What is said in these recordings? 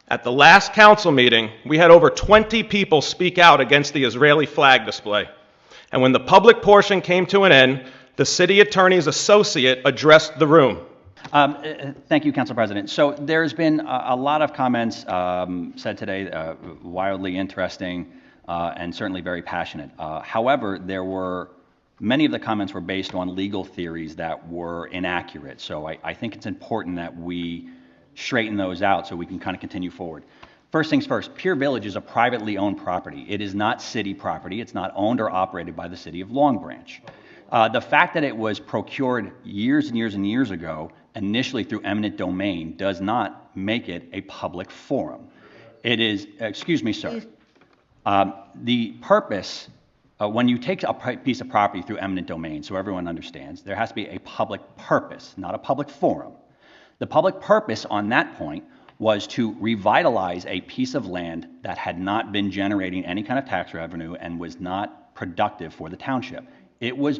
At the last council meeting, we had over 20 people speak out against the Israeli flag display. And when the public portion came to an end, the city attorney's associate addressed the room. Thank you, Council President. So there's been a lot of comments said today, wildly interesting and certainly very passionate. However, many of the comments were based on legal theories that were inaccurate. So I think it's important that we straighten those out so we can kind of continue forward. First things first, Pier Village is a privately owned property. It is not city property. It's not owned or operated by the city of Long Branch. The fact that it was procured years and years and years ago, initially through eminent domain, does not make it a public forum. It is, excuse me, sir. The purpose, when you take a piece of property through eminent domain, so everyone understands, there has to be a public purpose, not a public forum. The public purpose on that point was to revitalize a piece of land that had not been generating any kind of tax revenue and was not productive for the township. It was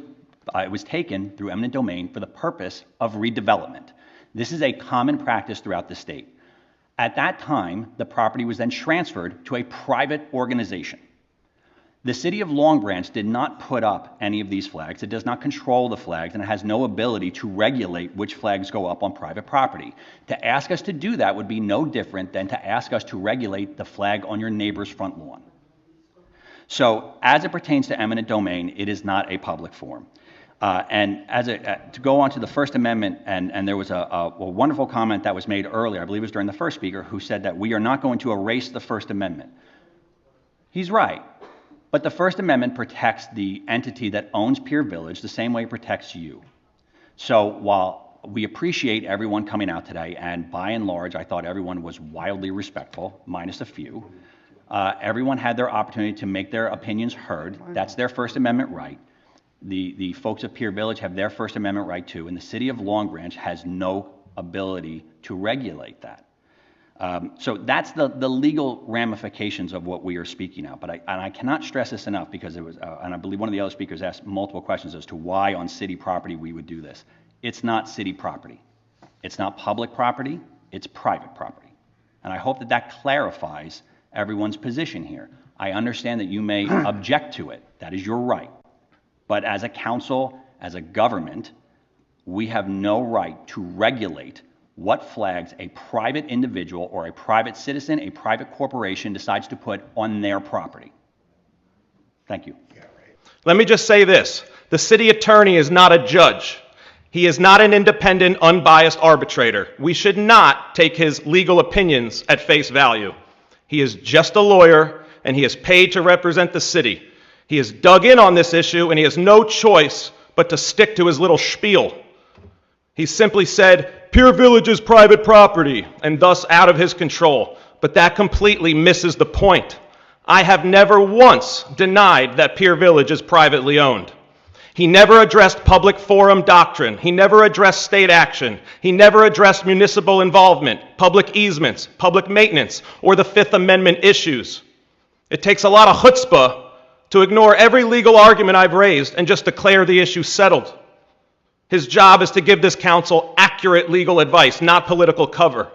taken through eminent domain for the purpose of redevelopment. This is a common practice throughout the state. At that time, the property was then transferred to a private organization. The city of Long Branch did not put up any of these flags. It does not control the flags, and it has no ability to regulate which flags go up on private property. To ask us to do that would be no different than to ask us to regulate the flag on your neighbor's front lawn. So as it pertains to eminent domain, it is not a public forum. And to go on to the First Amendment, and there was a wonderful comment that was made earlier, I believe it was during the first speaker, who said that we are not going to erase the First Amendment. He's right. But the First Amendment protects the entity that owns Pier Village the same way it protects you. So while we appreciate everyone coming out today, and by and large, I thought everyone was wildly respectful, minus a few, everyone had their opportunity to make their opinions heard. That's their First Amendment right. The folks of Pier Village have their First Amendment right too, and the city of Long Branch has no ability to regulate that. So that's the legal ramifications of what we are speaking of. But I cannot stress this enough, because it was, and I believe one of the other speakers asked multiple questions as to why on city property we would do this. It's not city property. It's not public property. It's private property. And I hope that that clarifies everyone's position here. I understand that you may object to it. That is your right. But as a council, as a government, we have no right to regulate what flags a private individual or a private citizen, a private corporation decides to put on their property. Thank you. Let me just say this. The city attorney is not a judge. He is not an independent, unbiased arbitrator. We should not take his legal opinions at face value. He is just a lawyer, and he is paid to represent the city. He has dug in on this issue, and he has no choice but to stick to his little spiel. He simply said, Pier Village is private property, and thus out of his control. But that completely misses the point. I have never once denied that Pier Village is privately owned. He never addressed public forum doctrine. He never addressed state action. He never addressed municipal involvement, public easements, public maintenance, or the Fifth Amendment issues. It takes a lot of chutzpah to ignore every legal argument I've raised and just declare the issue settled. His job is to give this council accurate legal advice, not political cover.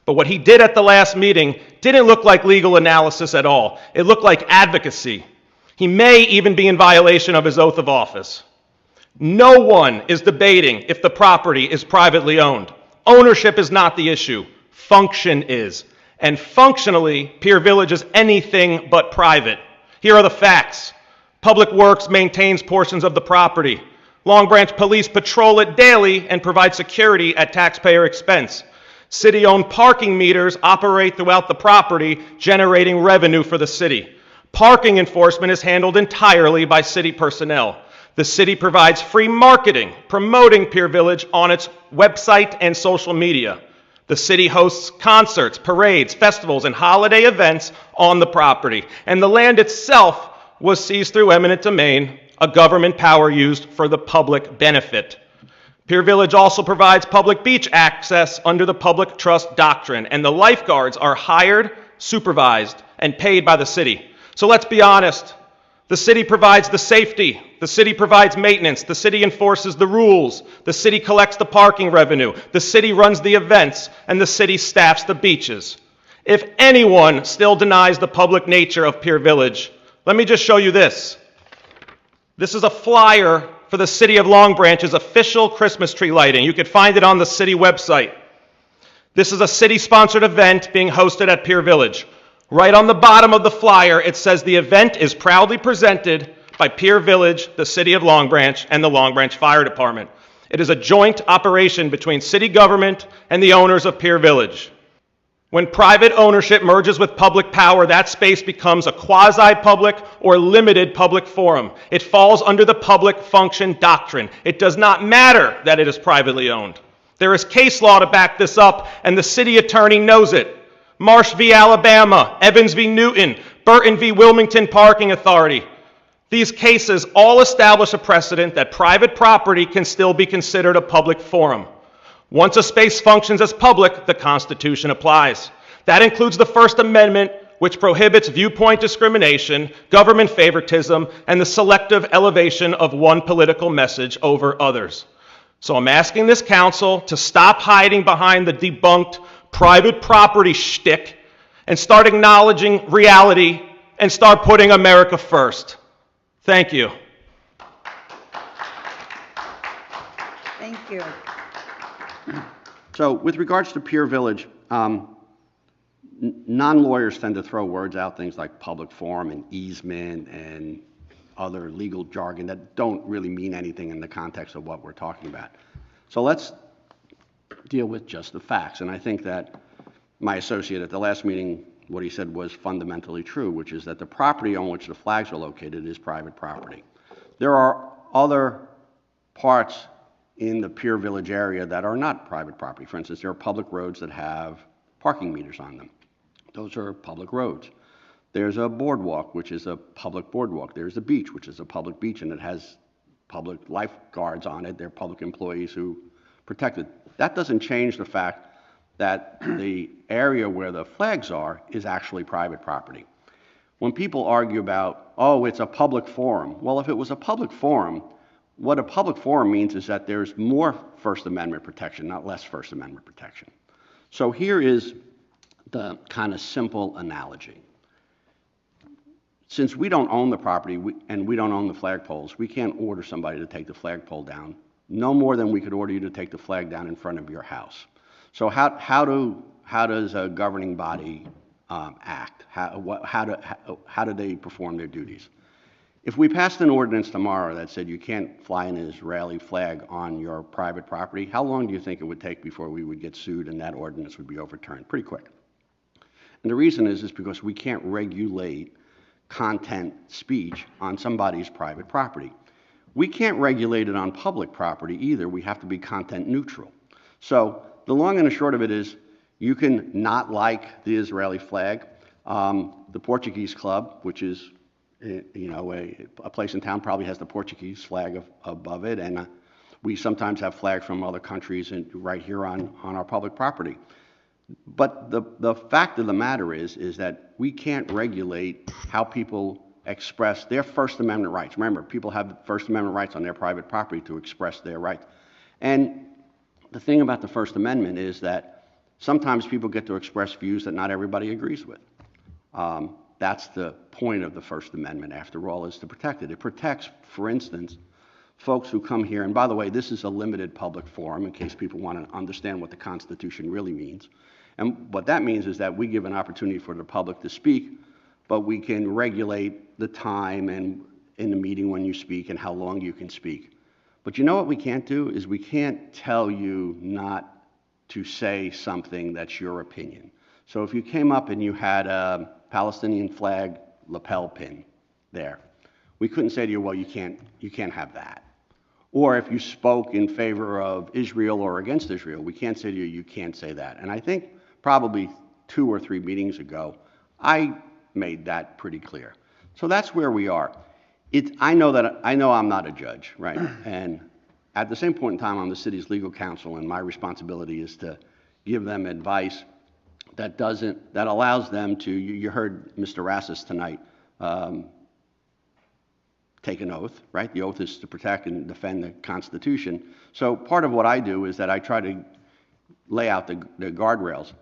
But what he did at the last meeting didn't look like legal analysis at all. It looked like advocacy. He may even be in violation of his oath of office. No one is debating if the property is privately owned. Ownership is not the issue. Function is. And functionally, Pier Village is anything but private. Here are the facts. Public Works maintains portions of the property. Long Branch Police patrol it daily and provide security at taxpayer expense. City-owned parking meters operate throughout the property, generating revenue for the city. Parking enforcement is handled entirely by city personnel. The city provides free marketing, promoting Pier Village on its website and social media. The city hosts concerts, parades, festivals, and holiday events on the property. And the land itself was seized through eminent domain, a government power used for the public benefit. Pier Village also provides public beach access under the public trust doctrine, and the lifeguards are hired, supervised, and paid by the city. So let's be honest. The city provides the safety. The city provides maintenance. The city enforces the rules. The city collects the parking revenue. The city runs the events, and the city staffs the beaches. If anyone still denies the public nature of Pier Village, let me just show you this. This is a flyer for the City of Long Branch's official Christmas tree lighting. You could find it on the city website. This is a city-sponsored event being hosted at Pier Village. Right on the bottom of the flyer, it says the event is proudly presented by Pier Village, the City of Long Branch, and the Long Branch Fire Department. It is a joint operation between city government and the owners of Pier Village. When private ownership merges with public power, that space becomes a quasi-public or limited public forum. It falls under the public function doctrine. It does not matter that it is privately owned. There is case law to back this up, and the city attorney knows it. Marsh v. Alabama, Evans v. Newton, Burton v. Wilmington Parking Authority. These cases all establish a precedent that private property can still be considered a public forum. Once a space functions as public, the Constitution applies. That includes the First Amendment, which prohibits viewpoint discrimination, government favoritism, and the selective elevation of one political message over others. So I'm asking this council to stop hiding behind the debunked private property shtick and start acknowledging reality and start putting America first. Thank you. Thank you. So with regards to Pier Village, non-lawyers tend to throw words out, things like public forum and easement and other legal jargon that don't really mean anything in the context of what we're talking about. So let's deal with just the facts. And I think that my associate at the last meeting, what he said was fundamentally true, which is that the property on which the flags are located is private property. There are other parts in the Pier Village area that are not private property. For instance, there are public roads that have parking meters on them. Those are public roads. There's a boardwalk, which is a public boardwalk. There's a beach, which is a public beach, and it has public lifeguards on it. They're public employees who protect it. That doesn't change the fact that the area where the flags are is actually private property. When people argue about, oh, it's a public forum, well, if it was a public forum, what a public forum means is that there's more First Amendment protection, not less First Amendment protection. So here is the kind of simple analogy. Since we don't own the property and we don't own the flagpoles, we can't order somebody to take the flagpole down, no more than we could order you to take the flag down in front of your house. So how does a governing body act? How do they perform their duties? If we passed an ordinance tomorrow that said you can't fly an Israeli flag on your private property, how long do you think it would take before we would get sued and that ordinance would be overturned? Pretty quick. And the reason is because we can't regulate content speech on somebody's private property. We can't regulate it on public property either. We have to be content neutral. So the long and the short of it is you can not like the Israeli flag. The Portuguese Club, which is a place in town, probably has the Portuguese flag above it, and we sometimes have flags from other countries right here on our public property. But the fact of the matter is that we can't regulate how people express their First Amendment rights. Remember, people have First Amendment rights on their private property to express their rights. And the thing about the First Amendment is that sometimes people get to express views that not everybody agrees with. That's the point of the First Amendment, after all, is to protect it. It protects, for instance, folks who come here, and by the way, this is a limited public forum in case people want to understand what the Constitution really means. And what that means is that we give an opportunity for the public to speak, but we can regulate the time and in the meeting when you speak and how long you can speak. But you know what we can't do is we can't tell you not to say something that's your opinion. So if you came up and you had a Palestinian flag lapel pin there, we couldn't say to you, well, you can't have that. Or if you spoke in favor of Israel or against Israel, we can't say to you, you can't say that. And I think probably 2 or 3 meetings ago, I made that pretty clear. So that's where we are. I know I'm not a judge, right? And at the same point in time, I'm the city's legal counsel, and my responsibility is to give them advice that allows them to, you heard Mr. Rassus tonight, take an oath, right? The oath is to protect and defend the Constitution. So part of what I do is that I try to lay out the guardrails.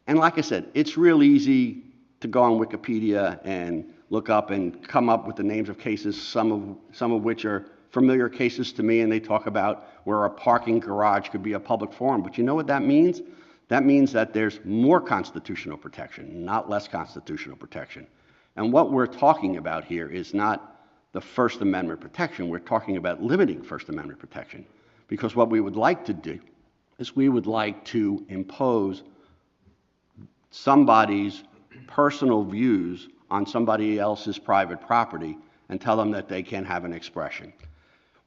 And like I said, it's real easy to go on Wikipedia and look up and come up with the names of cases, some of which are familiar cases to me, and they talk about where a parking garage could be a public forum. But you know what that means? That means that there's more constitutional protection, not less constitutional protection. And what we're talking about here is not the First Amendment protection. We're talking about limiting First Amendment protection. Because what we would like to do is we would like to impose somebody's personal views on somebody else's private property and tell them that they can't have an expression.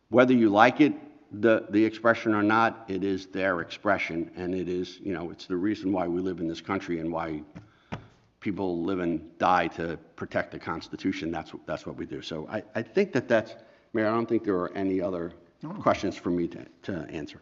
Whether you like it, the expression or not, it is their expression, and it is, it's the reason why we live in this country and why people live and die to protect the Constitution. That's what we do. So I think that's, Mayor, I don't think there are any other questions for me to answer.